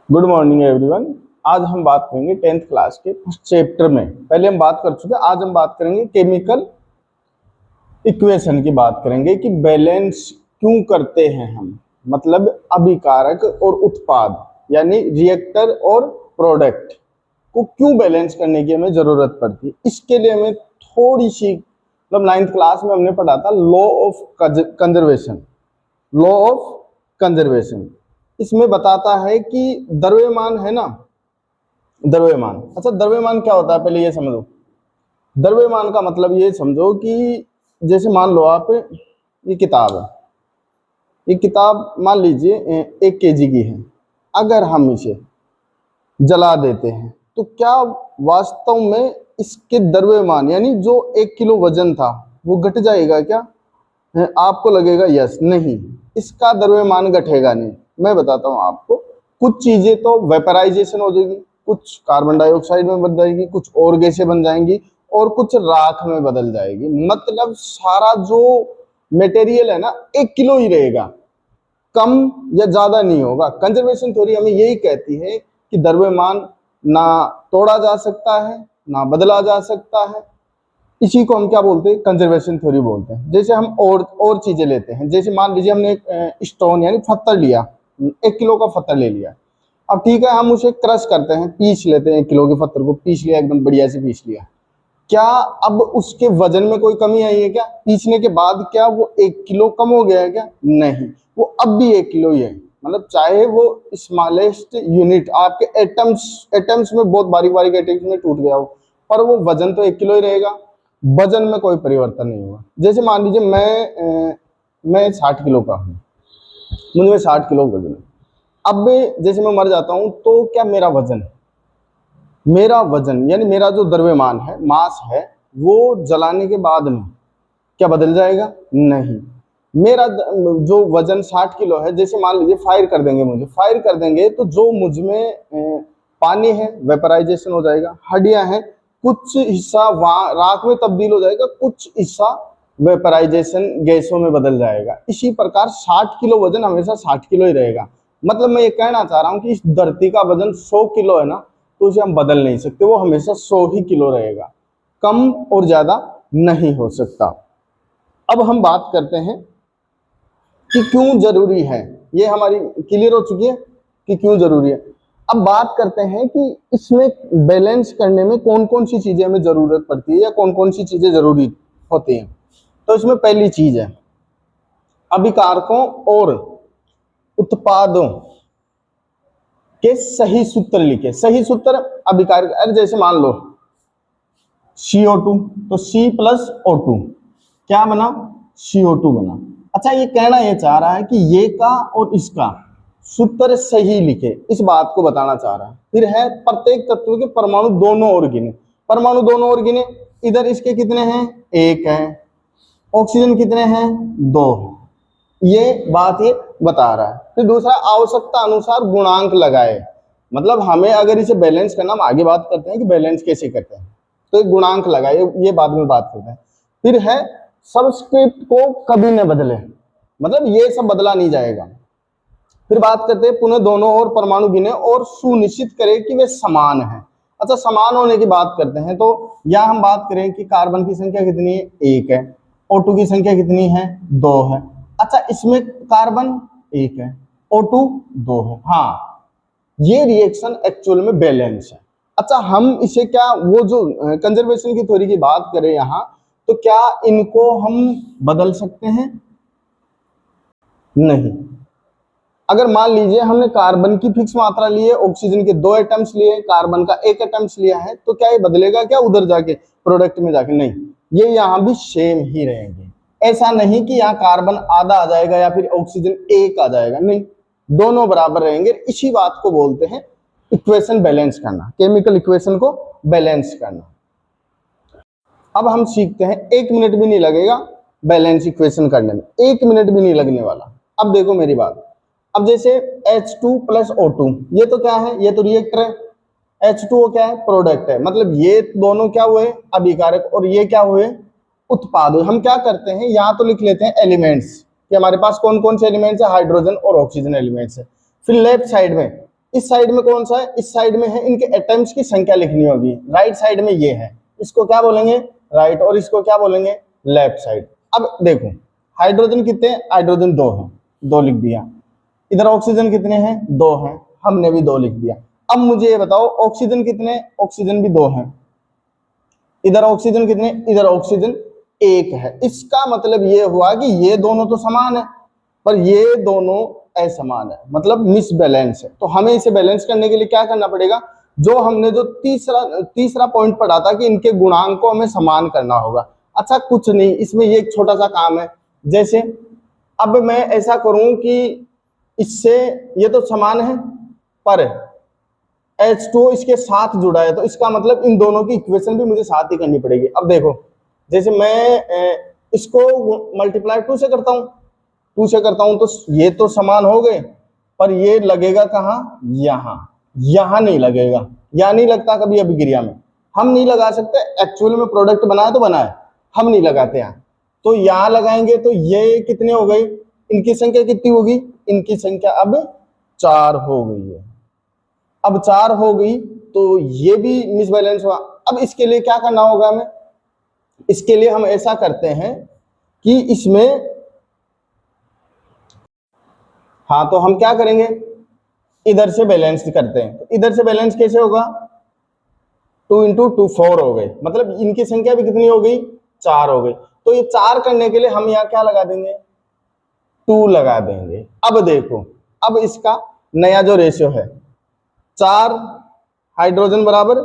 Good morning everyone. आज हम बात करेंगे 10th क्लास के फर्स्ट चैप्टर में। पहले हम बात कर चुके हैं, आज हम बात करेंगे केमिकल इक्वेशन की बात करेंगे कि बैलेंस क्यों करते हैं हम, मतलब अभिकारक और उत्पाद यानी रिएक्टर और प्रोडक्ट को क्यों बैलेंस करने की हमें जरूरत पड़ती है। इसके लिए हमें थोड़ी सी मतलब 9th क्लास में हमने पढ़ा था law of conservation. Law of conservation इसमें बताता है कि द्रव्यमान है ना, द्रव्यमान। अच्छा, द्रव्यमान क्या होता है पहले ये समझो। द्रव्यमान का मतलब ये समझो कि जैसे मान लो आप ये किताब है, ये किताब मान लीजिए 1 kg की है। अगर हम इसे जला देते हैं तो क्या वास्तव में इसके द्रव्यमान यानी जो 1 किलो वजन था वो घट जाएगा क्या? आपको लगेगा यस, नहीं, इसका द्रव्यमान घटेगा नहीं। मैं बताता हूँ आपको। कुछ चीजें तो वेपराइजेशन हो जाएगी, कुछ कार्बन डाइऑक्साइड में बदल जाएगी, कुछ और गैसें बन जाएंगी और कुछ राख में बदल जाएगी। मतलब सारा जो मटेरियल है ना 1 किलो ही रहेगा, कम या ज्यादा नहीं होगा। कंजर्वेशन थ्योरी हमें यही कहती है कि द्रव्यमान ना तोड़ा जा सकता है ना बदला जा सकता है। इसी को हम क्या बोलते हैं? कंजर्वेशन थ्योरी बोलते हैं। जैसे हम और चीजें लेते हैं, जैसे मान लीजिए हमने एक स्टोन यानी पत्थर लिया, 1 किलो का पत्थर ले लिया। अब ठीक है, हम उसे क्रश करते हैं, पीस लेते हैं। 1 किलो के पत्थर को पीस लिया, एकदम बढ़िया से पीस लिया। क्या अब उसके वजन में कोई कमी आई है क्या? पीसने के बाद क्या वो 1 किलो कम हो गया है क्या? नहीं, वो अब भी 1 किलो ही है। मतलब चाहे वो स्मॉलेस्ट यूनिट आपके एटम्स में बहुत बारीक बारीक एटम्स में टूट गया हो, पर वो वजन तो 1 किलो ही रहेगा। वजन में कोई परिवर्तन नहीं हुआ। जैसे मान लीजिए मैं 60 किलो का हूँ, मुझ में 60 किलो वजन है। अब जैसे मैं मर जाता हूँ तो क्या मेरा वजन यानी मेरा जो द्रव्यमान है, मास है, वो जलाने के बाद में क्या बदल जाएगा? नहीं। मेरा जो वजन 60 किलो है, जैसे मान लीजिए फायर कर देंगे तो जो मुझ में पानी है वेपराइजेशन हो जाएगा, हड्डियां हैं, कुछ हिस्सा वहां राख में तब्दील हो जाएगा, कुछ हिस्सा वेपराइजेशन गैसों में बदल जाएगा। इसी प्रकार 60 किलो वजन हमेशा 60 किलो ही रहेगा। मतलब मैं ये कहना चाह रहा हूँ कि इस धरती का वजन 100 किलो है ना, तो उसे हम बदल नहीं सकते, वो हमेशा 100 ही किलो रहेगा, कम और ज्यादा नहीं हो सकता। अब हम बात करते हैं कि क्यों जरूरी है। ये हमारी क्लियर हो चुकी है कि क्यों जरूरी है। अब बात करते हैं कि इसमें बैलेंस करने में कौन कौन सी चीजें हमें जरूरत पड़ती है या कौन कौन सी चीजें जरूरी होती हैं। तो इसमें पहली चीज है अभिकारकों और उत्पादों के सही सूत्र लिखे। सही सूत्र अभिकारक, अरे जैसे मान लो CO2, तो C प्लस O2 क्या बना? CO2 बना। अच्छा, ये कहना ये चाह रहा है कि ये का और इसका सूत्र सही लिखे, इस बात को बताना चाह रहा है। फिर है प्रत्येक तत्व के परमाणु दोनों ओर गिने। इधर इसके कितने हैं? 1 है। ऑक्सीजन कितने हैं? 2। ये बात ये बता रहा है। फिर दूसरा, आवश्यकता अनुसार गुणांक लगाए। मतलब हमें अगर इसे बैलेंस करना, हम आगे बात करते हैं कि बैलेंस कैसे करते हैं, तो एक गुणांक लगाए, ये बाद में बात करते हैं। फिर है सबस्क्रिप्ट को कभी न बदले, मतलब ये सब बदला नहीं जाएगा। फिर बात करते हैं पुनः दोनों ओर परमाणु गिने और सुनिश्चित करें कि वे समान हैं। अच्छा, समान होने की बात करते हैं तो यहां हम बात करें कि कार्बन की संख्या कितनी है? 1 है। O2 की संख्या कितनी है? 2 है। अच्छा, इसमें कार्बन 1 है, O2 2 है। हाँ, ये रिएक्शन एक्चुअल में बैलेंस है। अच्छा, हम इसे क्या, वो जो कंजर्वेशन की थ्योरी की बात करें यहाँ, तो क्या इनको हम बदल सकते हैं? नहीं। अगर मान लीजिए हमने कार्बन की फिक्स मात्रा ली है, ऑक्सीजन के 2 एटम्स लिए, कार्बन का 1 एटम्स लिया है, तो क्या ये बदलेगा क्या उधर जाके प्रोडक्ट में जाके? नहीं, ये यहाँ भी सेम ही रहेंगे। ऐसा नहीं कि यहाँ कार्बन आधा आ जाएगा या फिर ऑक्सीजन 1 आ जाएगा, नहीं, दोनों बराबर रहेंगे। इसी बात को बोलते हैं इक्वेशन बैलेंस करना, केमिकल इक्वेशन को बैलेंस करना। अब हम सीखते हैं, 1 मिनट भी नहीं लगेगा बैलेंस इक्वेशन करने में, 1 मिनट भी नहीं लगने वाला। अब देखो मेरी बात। अब जैसे H2 प्लस O2, ये तो क्या है? ये तो रिएक्टर है। H2O क्या है? प्रोडक्ट है। मतलब ये दोनों क्या हुए? अभिकारक। और ये क्या हुए? उत्पाद। हम क्या करते हैं, यहाँ तो लिख लेते हैं एलिमेंट्स कि हमारे पास कौन कौन से एलिमेंट्स है, हाइड्रोजन और ऑक्सीजन एलिमेंट्स है। फिर लेफ्ट साइड में इस साइड में कौन सा है, इस साइड में है, इनके एटम्स की संख्या लिखनी होगी। राइट साइड में ये है, इसको क्या बोलेंगे, राइट, और इसको क्या बोलेंगे, लेफ्ट साइड। अब देखो हाइड्रोजन कितने हैं, हाइड्रोजन 2 है, 2 लिख दिया। इधर ऑक्सीजन कितने हैं, 2 हैं, हमने भी 2 लिख दिया। अब मुझे ये बताओ ऑक्सीजन कितने, ऑक्सीजन भी 2 हैं। इधर ऑक्सीजन कितने, इधर ऑक्सीजन 1 है। इसका मतलब ये हुआ कि ये दोनों तो समान है पर ये दोनों असमान है, मतलब मिसबैलेंस है। तो हमें इसे बैलेंस करने के लिए क्या करना पड़ेगा, जो हमने जो तीसरा पॉइंट पढ़ा था कि इनके गुणांक को हमें समान करना होगा। अच्छा कुछ नहीं, इसमें ये एक छोटा सा काम है। जैसे अब मैं ऐसा करूं कि इससे ये तो समान है पर H2O इसके साथ जुड़ा है, तो इसका मतलब इन दोनों की इक्वेशन भी मुझे साथ ही करनी पड़ेगी। अब देखो जैसे मैं इसको मल्टीप्लाई 2 से करता हूँ, 2 से करता हूं तो ये तो समान हो गए पर ये लगेगा कहाँ, यहाँ, यहाँ नहीं लगेगा। यहाँ नहीं लगता कभी अभिक्रिया में, हम नहीं लगा सकते। एक्चुअल में प्रोडक्ट बनाए तो बनाए, हम नहीं लगाते यहाँ। तो यहाँ लगाएंगे तो ये कितने हो गई, इनकी संख्या कितनी होगी, इनकी संख्या अब 4 हो गई है। अब 4 हो गई तो ये भी मिसबैलेंस हुआ। अब इसके लिए क्या करना होगा हमें, इसके लिए हम ऐसा करते हैं कि इसमें, हाँ तो हम क्या करेंगे, इधर से बैलेंस करते हैं। तो इधर से बैलेंस कैसे होगा, 2 × 2 4 हो गए, मतलब इनकी संख्या भी कितनी हो गई, 4 हो गई। तो ये 4 करने के लिए हम यहाँ क्या लगा देंगे, 2 लगा देंगे। अब देखो अब इसका नया जो रेशियो है, 4 हाइड्रोजन बराबर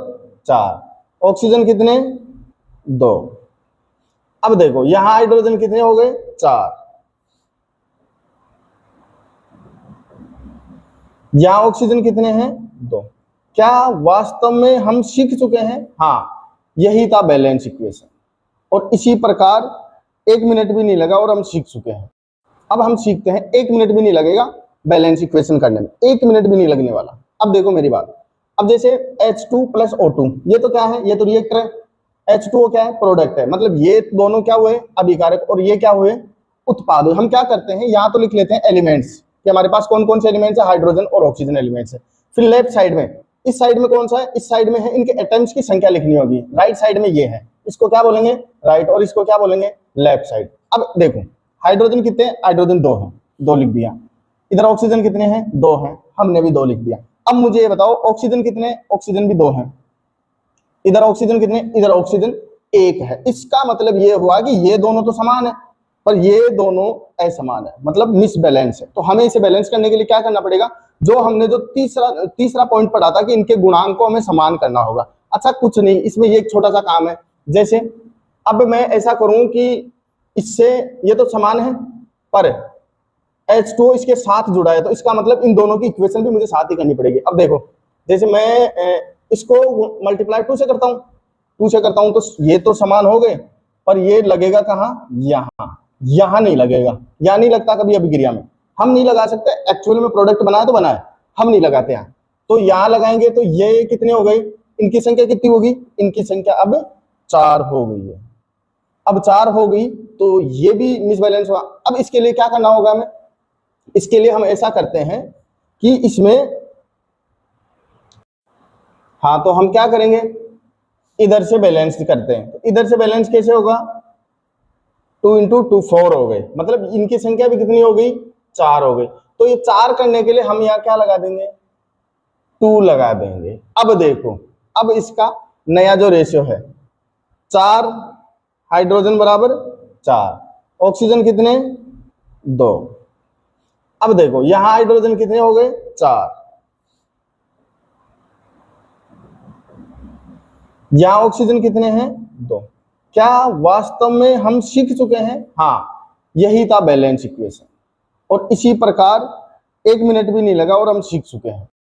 4, ऑक्सीजन कितने, 2। अब देखो यहाँ हाइड्रोजन कितने हो गए, 4, यहाँ ऑक्सीजन कितने हैं, 2। क्या वास्तव में हम सीख चुके हैं, हाँ यही था बैलेंस इक्वेशन। और इसी प्रकार 1 मिनट भी नहीं लगा और हम सीख चुके हैं। अब हम सीखते हैं, 1 मिनट भी नहीं लगेगा बैलेंस इक्वेशन करने में, 1 मिनट भी नहीं लगने वाला। अब देखो मेरी बात, अब जैसे H2 + O2, ये तो क्या है, ये तो रिएक्टर है। H2O क्या है, प्रोडक्ट है, मतलब ये दोनों क्या हुए, अभिकारक, और ये क्या हुए, उत्पाद हुए। हम क्या करते हैं, यहाँ तो लिख लेते हैं एलिमेंट्स कि हमारे पास कौन कौन से एलिमेंट्स है, हाइड्रोजन और ऑक्सीजन एलिमेंट्स है। फिर लेफ्ट साइड में, इस साइड में कौन सा है, इस साइड में है, इनके एटम्स की संख्या लिखनी होगी। राइट साइड में ये है, इसको क्या बोलेंगे, राइट, और इसको क्या बोलेंगे, लेफ्ट साइड। अब देखो हाइड्रोजन कितने, हाइड्रोजन 2 है, 2 लिख दिया। इधर ऑक्सीजन कितने हैं, 2 हैं, हमने भी 2 लिख दिया। अब मुझे ये बताओ ऑक्सीजन कितने, ऑक्सीजन भी 2 हैं। इधर ऑक्सीजन कितने, इधर ऑक्सीजन 1 है। इसका मतलब ये हुआ कि ये दोनों तो समान है पर ये दोनों असमान है, मतलब मिसबैलेंस है। तो हमें इसे बैलेंस करने के लिए क्या करना पड़ेगा, जो हमने जो तीसरा पॉइंट पढ़ा था कि इनके गुणांक को हमें समान करना होगा। अच्छा कुछ नहीं, इसमें ये एक छोटा सा काम है। जैसे अब मैं ऐसा करूं कि इससे ये तो समान है पर H2O इसके साथ जुड़ा है, तो इसका मतलब इन दोनों की इक्वेशन भी मुझे साथ ही करनी पड़ेगी। अब देखो जैसे मैं इसको मल्टीप्लाई 2 से करता हूँ, 2 से करता हूँ तो ये तो समान हो गए पर ये लगेगा कहाँ, यहाँ, यहाँ नहीं लगेगा। यहाँ नहीं लगता कभी अभिक्रिया में, हम नहीं लगा सकते। एक्चुअल में प्रोडक्ट बनाए तो बनाए, हम नहीं लगाते यहाँ। तो यहाँ लगाएंगे तो ये कितने हो गई, इनकी संख्या कितनी होगी, इनकी संख्या अब 4 हो गई है। अब 4 हो गई तो ये भी मिसबैलेंस हुआ। अब इसके लिए क्या करना होगा हमें, इसके लिए हम ऐसा करते हैं कि इसमें, हाँ तो हम क्या करेंगे, इधर से बैलेंस करते हैं। तो इधर से बैलेंस कैसे होगा, 2 × 2 4 हो गए, मतलब इनकी संख्या भी कितनी हो गई, 4 हो गई। तो ये 4 करने के लिए हम यहाँ क्या लगा देंगे, 2 लगा देंगे। अब देखो अब इसका नया जो रेशियो है, 4 हाइड्रोजन बराबर 4, ऑक्सीजन कितने, 2। अब देखो यहाँ हाइड्रोजन कितने हो गए, 4, यहाँ ऑक्सीजन कितने हैं, 2। क्या वास्तव में हम सीख चुके हैं, हाँ यही था बैलेंस इक्वेशन। और इसी प्रकार 1 मिनट भी नहीं लगा और हम सीख चुके हैं।